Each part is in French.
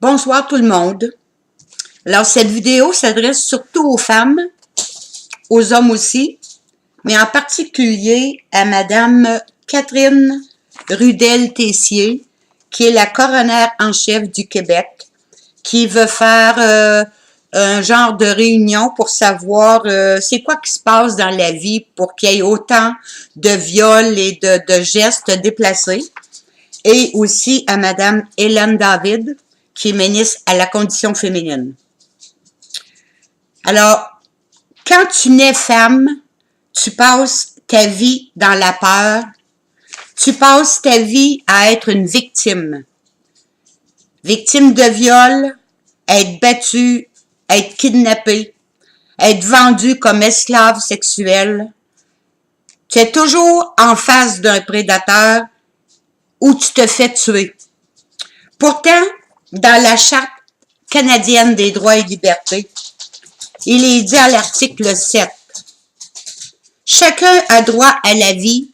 Bonsoir tout le monde. Alors, cette vidéo s'adresse surtout aux femmes, aux hommes aussi, mais en particulier à Madame Catherine Rudel-Tessier, qui est la coroner en chef du Québec, qui veut faire un genre de réunion pour savoir c'est quoi qui se passe dans la vie pour qu'il y ait autant de viols et de gestes déplacés. Et aussi à Madame Hélène David, qui est ministre à la condition féminine. Alors, quand tu nais femme, tu passes ta vie dans la peur, tu passes ta vie à être une victime. Victime de viol, être battue, être kidnappée, être vendue comme esclave sexuelle. Tu es toujours en face d'un prédateur où tu te fais tuer. Pourtant, dans la Charte canadienne des droits et libertés, il est dit à l'article 7, « Chacun a droit à la vie,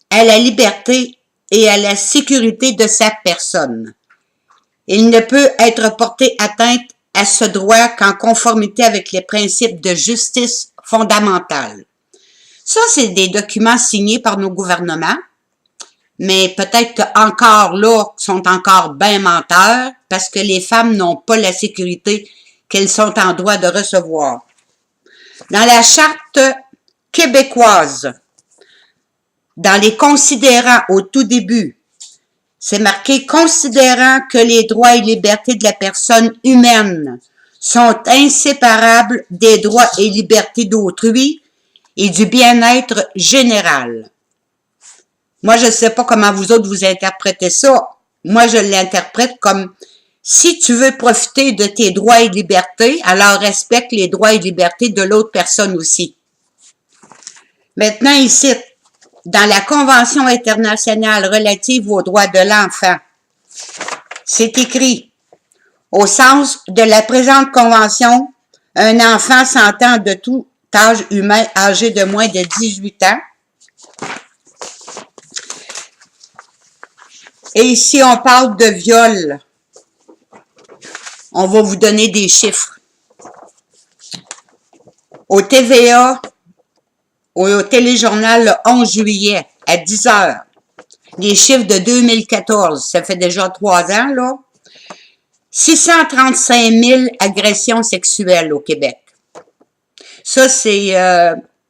à la liberté et à la sécurité de sa personne. Il ne peut être porté atteinte à ce droit qu'en conformité avec les principes de justice fondamentale. » Ça, c'est des documents signés par nos gouvernements, mais peut-être qu'encore là, sont encore bien menteurs parce que les femmes n'ont pas la sécurité qu'elles sont en droit de recevoir. Dans la Charte québécoise, dans les considérants au tout début, c'est marqué « Considérant que les droits et libertés de la personne humaine sont inséparables des droits et libertés d'autrui et du bien-être général. » Moi, je ne sais pas comment vous autres vous interprétez ça. Moi, je l'interprète comme si tu veux profiter de tes droits et libertés, alors respecte les droits et libertés de l'autre personne aussi. Maintenant, ici, dans la Convention internationale relative aux droits de l'enfant, c'est écrit « Au sens de la présente Convention, un enfant s'entend de tout âge humain âgé de moins de 18 ans. » Et ici, on parle de viol. On va vous donner des chiffres. Au TVA, au téléjournal le 11 juillet, à 10 heures, les chiffres de 2014, ça fait déjà 3 ans, là, 635 000 agressions sexuelles au Québec. Ça, c'est,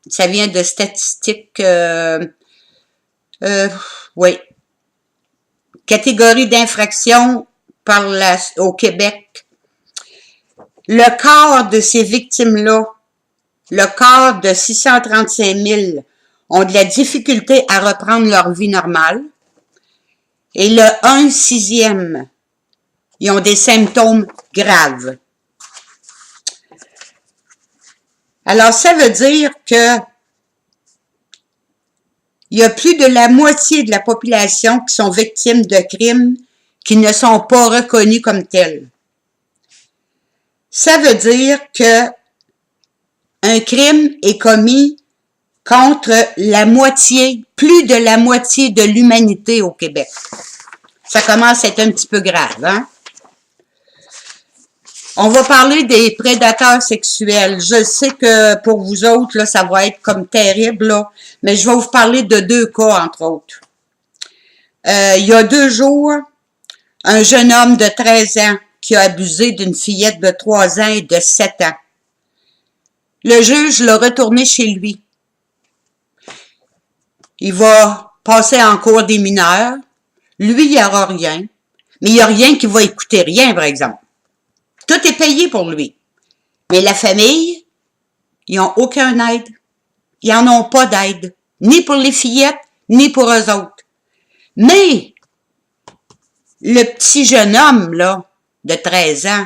ça vient de statistiques, oui. Catégorie d'infraction au Québec. Le quart de ces victimes-là, le quart de 635 000 ont de la difficulté à reprendre leur vie normale. Et le 1/6, ils ont des symptômes graves. Alors, ça veut dire que il y a plus de la moitié de la population qui sont victimes de crimes qui ne sont pas reconnus comme tels. Ça veut dire que un crime est commis contre la moitié, plus de la moitié de l'humanité au Québec. Ça commence à être un petit peu grave, hein? On va parler des prédateurs sexuels. Je sais que pour vous autres, là, ça va être comme terrible, là, mais je vais vous parler de 2 cas, entre autres. Il y a 2 jours, un jeune homme de 13 ans qui a abusé d'une fillette de 3 ans et de 7 ans. Le juge l'a retourné chez lui. Il va passer en cour des mineurs. Lui, il n'y aura rien. Mais il n'y a rien qui va écouter rien, par exemple. Tout est payé pour lui. Mais la famille, ils n'ont aucun aide. Ils n'en ont pas d'aide. Ni pour les fillettes, ni pour eux autres. Mais, le petit jeune homme, là, de 13 ans,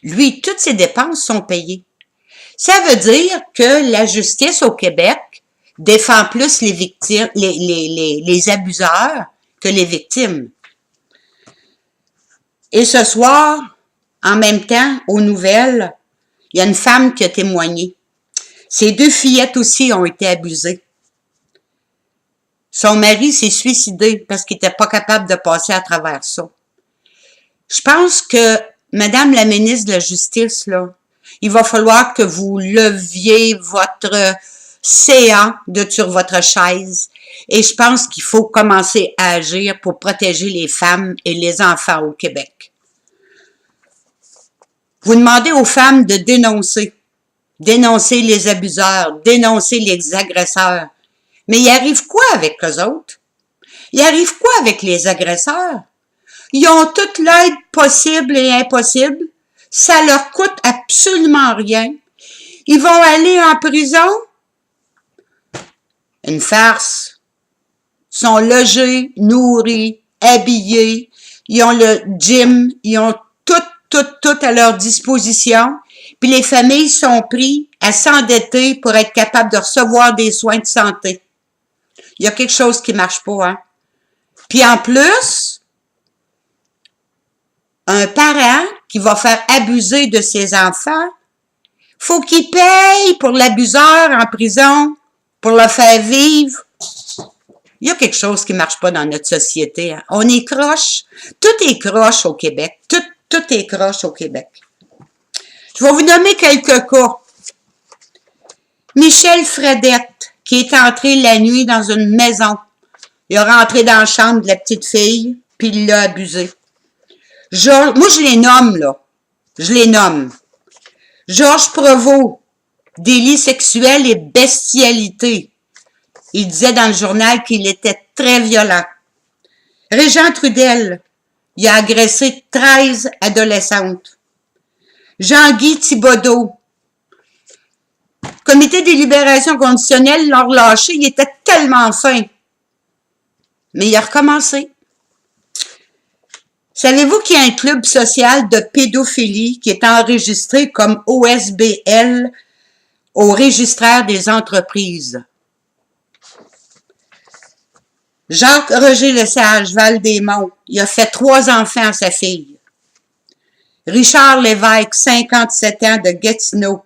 lui, toutes ses dépenses sont payées. Ça veut dire que la justice au Québec défend plus les victimes, les abuseurs que les victimes. Et ce soir, en même temps, aux nouvelles, il y a une femme qui a témoigné. Ses 2 fillettes aussi ont été abusées. Son mari s'est suicidé parce qu'il n'était pas capable de passer à travers ça. Je pense que, Madame la ministre de la Justice, là, il va falloir que vous leviez votre CA de sur votre chaise. Et je pense qu'il faut commencer à agir pour protéger les femmes et les enfants au Québec. Vous demandez aux femmes de dénoncer. Dénoncer les abuseurs, dénoncer les agresseurs. Mais il arrive quoi avec eux autres? Il arrive quoi avec les agresseurs? Ils ont toute l'aide possible et impossible. Ça leur coûte absolument rien. Ils vont aller en prison. Une farce. Ils sont logés, nourris, habillés. Ils ont le gym. Ils ont tout à leur disposition. Puis les familles sont prises à s'endetter pour être capables de recevoir des soins de santé. Il y a quelque chose qui marche pas, hein? Puis en plus, un parent qui va faire abuser de ses enfants, faut qu'il paye pour l'abuseur en prison, pour le faire vivre. Il y a quelque chose qui marche pas dans notre société, hein? On est croche. Tout est croche au Québec. Tout est croche au Québec. Je vais vous nommer quelques cas. Michel Fredette, qui est entré la nuit dans une maison. Il est rentré dans la chambre de la petite fille, puis il l'a abusée. Moi, je les nomme, là. Je les nomme. Georges Provost, délit sexuel et bestialité. Il disait dans le journal qu'il était très violent. Régent Trudel, il a agressé 13 adolescentes. Jean-Guy Thibodeau, comité des libérations conditionnelles l'ont relâché, il était tellement fin. Mais il a recommencé. Savez-vous qu'il y a un club social de pédophilie qui est enregistré comme OSBL au registraire des entreprises? Jacques-Roger Lesage, Val-des-Monts, il a fait 3 enfants à sa fille. Richard Lévesque, 57 ans, de Gatineau.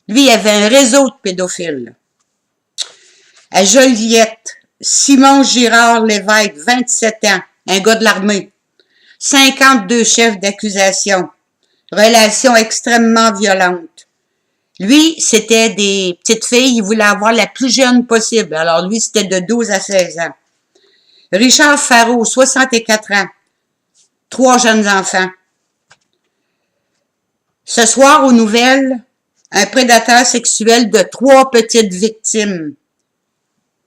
Lui, il avait un réseau de pédophiles. À Joliette, Simon Girard Lévesque, 27 ans, un gars de l'armée. 52 chefs d'accusation. Relations extrêmement violentes. Lui, c'était des petites filles, il voulait avoir la plus jeune possible. Alors lui, c'était de 12 à 16 ans. Richard Faraud, 64 ans. 3 jeunes enfants. Ce soir, aux nouvelles, un prédateur sexuel de 3 petites victimes.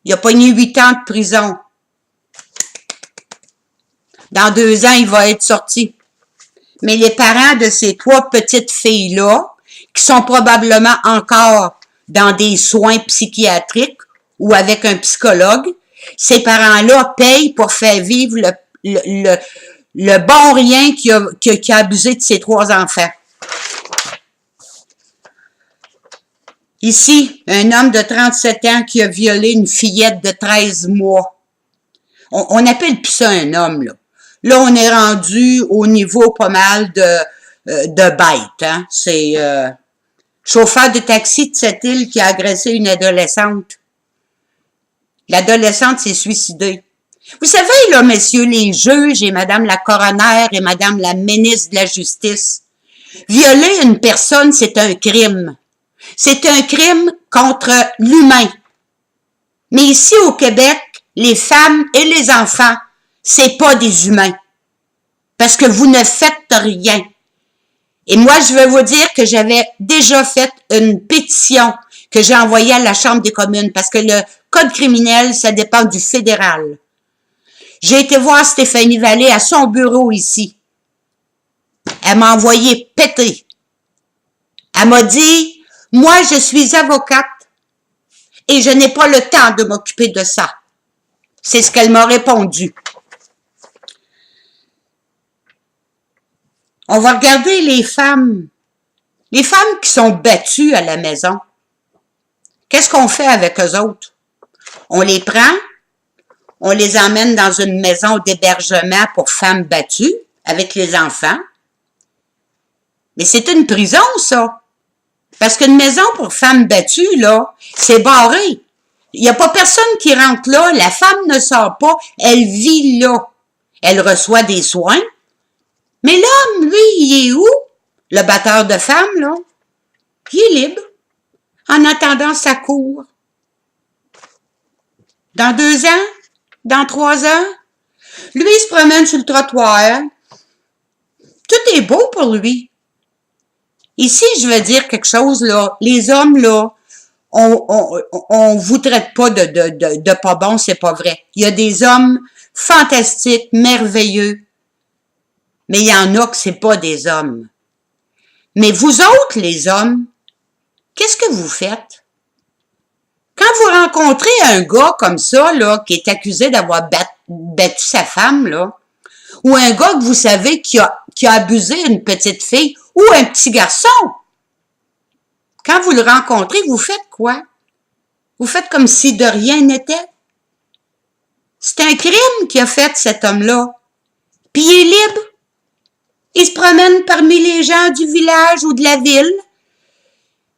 Il a pogné 8 ans de prison. Dans 2 ans, il va être sorti. Mais les parents de ces 3 petites filles-là, qui sont probablement encore dans des soins psychiatriques ou avec un psychologue, ces parents-là payent pour faire vivre le bon rien qui a abusé de ses 3 enfants. Ici, un homme de 37 ans qui a violé une fillette de 13 mois. On n'appelle plus ça un homme, là. Là, on est rendu au niveau pas mal de bête, hein. C'est chauffeur de taxi de cette île qui a agressé une adolescente. L'adolescente s'est suicidée. Vous savez, là, messieurs les juges et madame la coroner et madame la ministre de la Justice, violer une personne, c'est un crime. C'est un crime contre l'humain. Mais ici, au Québec, les femmes et les enfants, c'est pas des humains. Parce que vous ne faites rien. Et moi, je vais vous dire que j'avais déjà fait une pétition que j'ai envoyée à la Chambre des communes parce que le code criminel, ça dépend du fédéral. J'ai été voir Stéphanie Vallée à son bureau ici. Elle m'a envoyé péter. Elle m'a dit, moi, je suis avocate et je n'ai pas le temps de m'occuper de ça. C'est ce qu'elle m'a répondu. On va regarder les femmes qui sont battues à la maison. Qu'est-ce qu'on fait avec eux autres? On les prend, on les emmène dans une maison d'hébergement pour femmes battues, avec les enfants. Mais c'est une prison, ça. Parce qu'une maison pour femmes battues, là, c'est barré. Il n'y a pas personne qui rentre là, la femme ne sort pas, elle vit là. Elle reçoit des soins, Mais l'homme, lui, il est où? Le batteur de femmes, là? Il est libre, en attendant sa cour. Dans 2 ans? Dans 3 ans? Lui, il se promène sur le trottoir. Tout est beau pour lui. Ici, je veux dire quelque chose, là. Les hommes, là, on vous traite pas de pas bon, c'est pas vrai. Il y a des hommes fantastiques, merveilleux. Mais il y en a que c'est pas des hommes. Mais vous autres, les hommes, qu'est-ce que vous faites? Quand vous rencontrez un gars comme ça, là, qui est accusé d'avoir battu sa femme, là, ou un gars que vous savez qui a abusé une petite fille, ou un petit garçon, quand vous le rencontrez, vous faites quoi? Vous faites comme si de rien n'était. C'est un crime qu'il a fait, cet homme-là. Puis il est libre. Il se promène parmi les gens du village ou de la ville.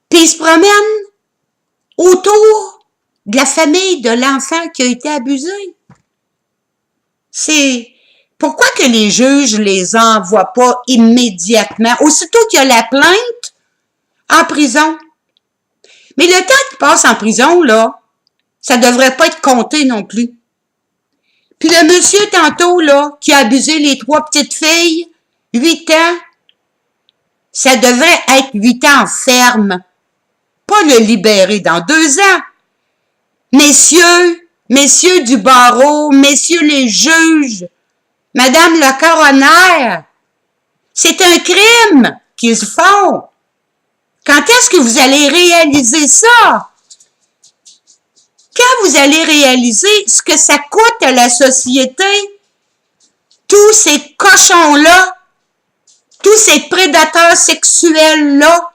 Puis il se promène autour de la famille de l'enfant qui a été abusé. C'est pourquoi que les juges les envoient pas immédiatement, aussitôt qu'il y a la plainte, en prison. Mais le temps qu'il passe en prison, là, ça devrait pas être compté non plus. Puis le monsieur tantôt, là, qui a abusé les 3 petites filles, 8 ans, ça devrait être 8 ans ferme. Pas le libérer dans 2 ans. Messieurs du barreau, messieurs les juges, madame le coroner, c'est un crime qu'ils font. Quand est-ce que vous allez réaliser ça? Quand vous allez réaliser ce que ça coûte à la société, tous ces cochons-là, tous ces prédateurs sexuels-là,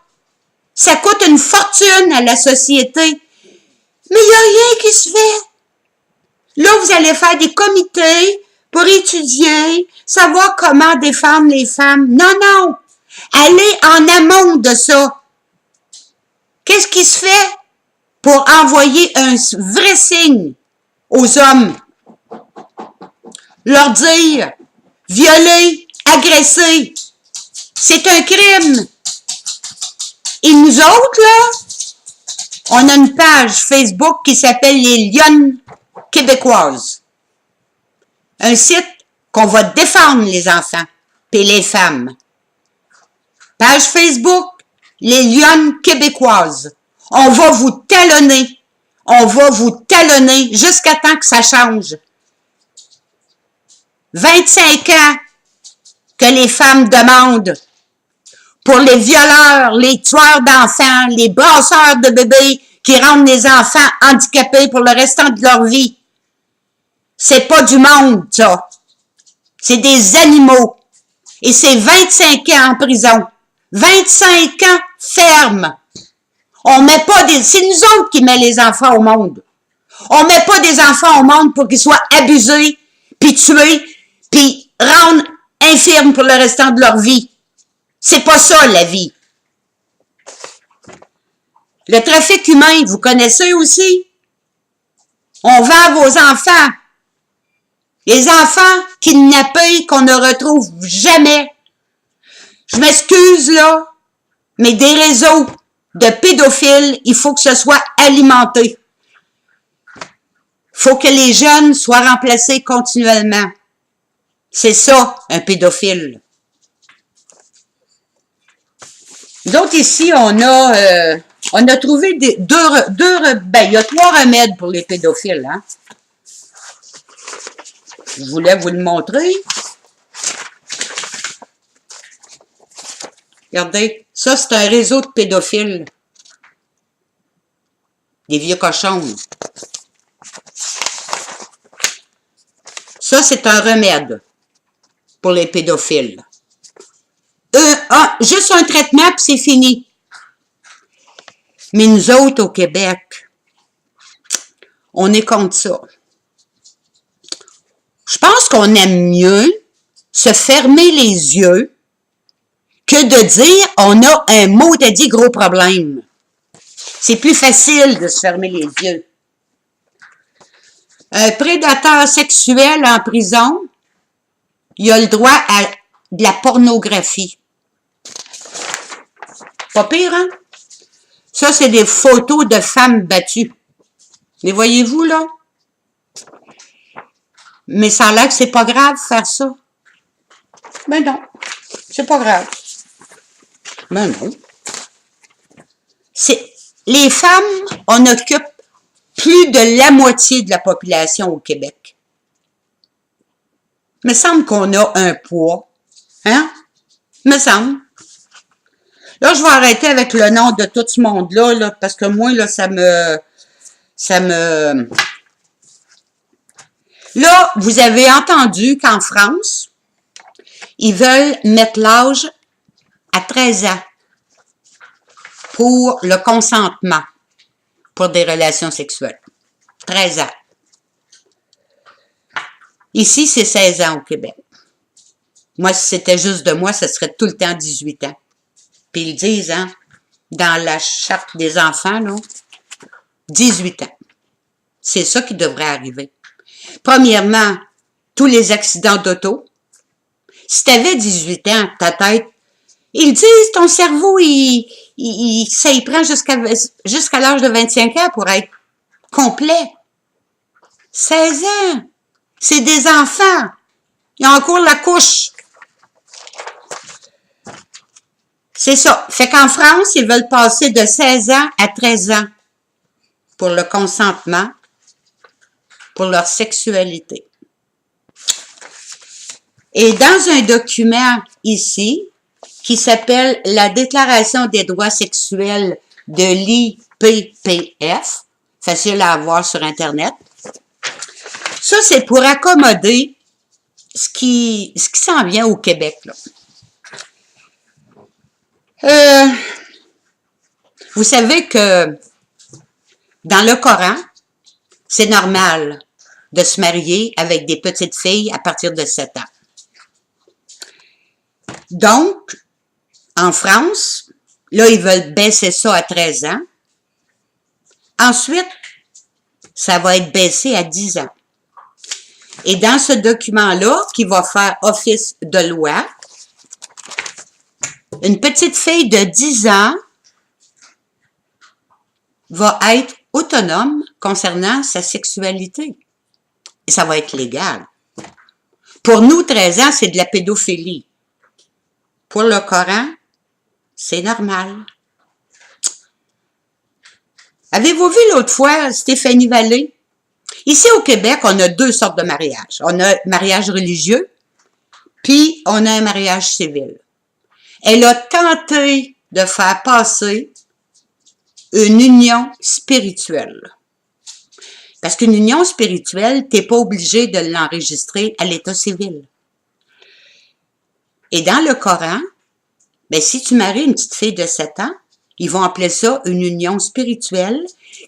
ça coûte une fortune à la société. Mais il n'y a rien qui se fait. Là, vous allez faire des comités pour étudier, savoir comment défendre les femmes. Non, non. Allez en amont de ça. Qu'est-ce qui se fait pour envoyer un vrai signe aux hommes? Leur dire, violer, agresser, c'est un crime. Et nous autres, là, on a une page Facebook qui s'appelle les Lionnes québécoises. Un site qu'on va défendre les enfants et les femmes. Page Facebook, les Lionnes québécoises. On va vous talonner. On va vous talonner jusqu'à temps que ça change. 25 ans que les femmes demandent pour les violeurs, les tueurs d'enfants, les brasseurs de bébés qui rendent les enfants handicapés pour le restant de leur vie. C'est pas du monde, ça. C'est des animaux. Et c'est 25 ans en prison. 25 ans ferme. On met pas des... C'est nous autres qui mettons les enfants au monde. On met pas des enfants au monde pour qu'ils soient abusés, puis tués, puis rendus infirmes pour le restant de leur vie. C'est pas ça, la vie. Le trafic humain, vous connaissez aussi? On vend vos enfants. Les enfants kidnappés qu'on ne retrouve jamais. Je m'excuse, là, mais des réseaux de pédophiles, il faut que ce soit alimenté. Il faut que les jeunes soient remplacés continuellement. C'est ça, un pédophile. Donc ici, on a trouvé il y a 3 remèdes pour les pédophiles, hein. Je voulais vous le montrer. Regardez, ça c'est un réseau de pédophiles. Des vieux cochons. Ça c'est un remède pour les pédophiles. Juste un traitement puis c'est fini. Mais nous autres au Québec, on est contre ça. Je pense qu'on aime mieux se fermer les yeux que de dire on a un maudit gros problème. C'est plus facile de se fermer les yeux. Un prédateur sexuel en prison, il a le droit de la pornographie. Pas pire, hein? Ça, c'est des photos de femmes battues. Les voyez-vous, là? Mais ça a l'air que c'est pas grave faire ça. Ben non, c'est pas grave. Ben non. Les femmes, on occupe plus de la moitié de la population au Québec. Me semble qu'on a un poids. Hein? Me semble. Là, je vais arrêter avec le nom de tout ce monde-là, là, parce que moi, là, ça me... Là, vous avez entendu qu'en France, ils veulent mettre l'âge à 13 ans pour le consentement pour des relations sexuelles. 13 ans. Ici, c'est 16 ans au Québec. Moi, si c'était juste de moi, ce serait tout le temps 18 ans. Puis ils disent, hein, dans la charte des enfants, là, 18 ans. C'est ça qui devrait arriver. Premièrement, tous les accidents d'auto. Si tu avais 18 ans, ta tête, ils disent, ton cerveau, ça y prend jusqu'à l'âge de 25 ans pour être complet. 16 ans. C'est des enfants. Ils ont encore la couche. C'est ça. Fait qu'en France, ils veulent passer de 16 ans à 13 ans pour le consentement, pour leur sexualité. Et dans un document ici, qui s'appelle la Déclaration des droits sexuels de l'IPPF, facile à avoir sur Internet, ça, c'est pour accommoder ce qui s'en vient au Québec, là. Vous savez que dans le Coran, c'est normal de se marier avec des petites filles à partir de 7 ans. Donc, en France, là, ils veulent baisser ça à 13 ans. Ensuite, ça va être baissé à 10 ans. Et dans ce document-là, qui va faire office de loi, une petite fille de 10 ans va être autonome concernant sa sexualité. Et ça va être légal. Pour nous, 13 ans, c'est de la pédophilie. Pour le Coran, c'est normal. Avez-vous vu l'autre fois Stéphanie Vallée? Ici au Québec, on a deux sortes de mariages. On a un mariage religieux, puis on a un mariage civil. Elle a tenté de faire passer une union spirituelle. Parce qu'une union spirituelle, tu n'es pas obligé de l'enregistrer à l'état civil. Et dans le Coran, ben, si tu maries une petite fille de 7 ans, ils vont appeler ça une union spirituelle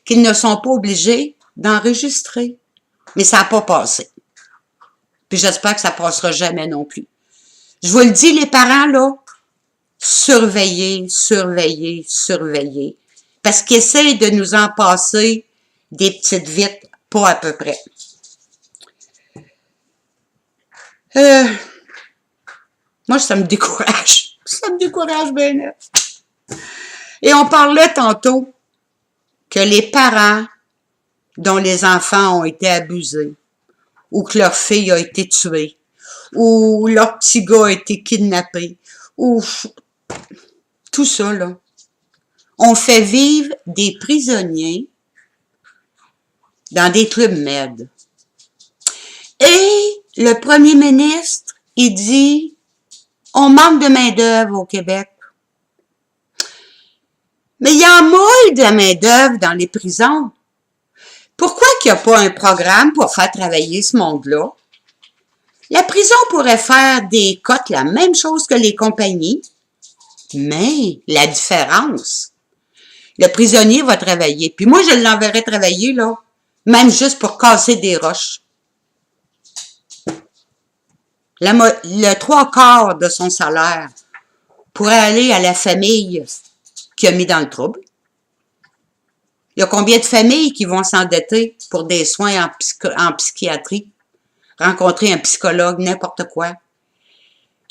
qu'ils ne sont pas obligés d'enregistrer. Mais ça n'a pas passé. Puis j'espère que ça passera jamais non plus. Je vous le dis, les parents, là, surveillez, surveillez, surveillez. Parce qu'ils essaient de nous en passer des petites vites, pas à peu près. Moi, ça me décourage. Ça me décourage bien net. Et on parlait tantôt que les parents dont les enfants ont été abusés, ou que leur fille a été tuée, ou leur petit gars a été kidnappé, ou tout ça, là. On fait vivre des prisonniers dans des clubs med. Et le premier ministre, il dit, on manque de main-d'œuvre au Québec. Mais il y en a de la main-d'œuvre dans les prisons. Pourquoi qu'il n'y a pas un programme pour faire travailler ce monde-là? La prison pourrait faire des cotes la même chose que les compagnies, mais la différence, le prisonnier va travailler. Puis moi, je l'enverrais travailler, là, même juste pour casser des roches. Le 3/4 de son salaire pourrait aller à la famille qui a mis dans le trouble. Il y a combien de familles qui vont s'endetter pour des soins en psychiatrie, rencontrer un psychologue, n'importe quoi.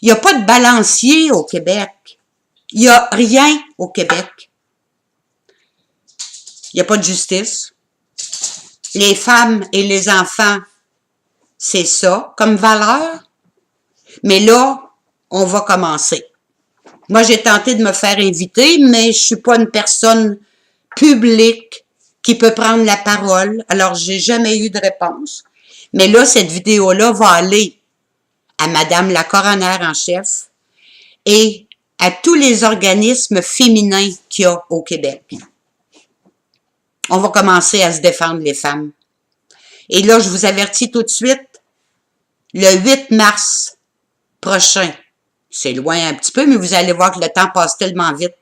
Il n'y a pas de balancier au Québec. Il n'y a rien au Québec. Il n'y a pas de justice. Les femmes et les enfants, c'est ça comme valeur. Mais là, on va commencer. Moi, j'ai tenté de me faire inviter, mais je suis pas une personne publique qui peut prendre la parole. Alors, j'ai jamais eu de réponse. Mais là, cette vidéo-là va aller à Madame la coroner en chef et à tous les organismes féminins qu'il y a au Québec. On va commencer à se défendre les femmes. Et là, je vous avertis tout de suite, le 8 mars prochain, c'est loin un petit peu, mais vous allez voir que le temps passe tellement vite.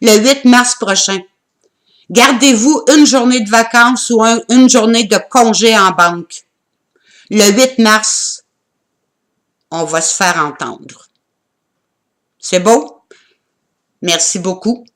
Le 8 mars prochain, gardez-vous une journée de vacances ou une journée de congé en banque. Le 8 mars, on va se faire entendre. C'est beau? Merci beaucoup.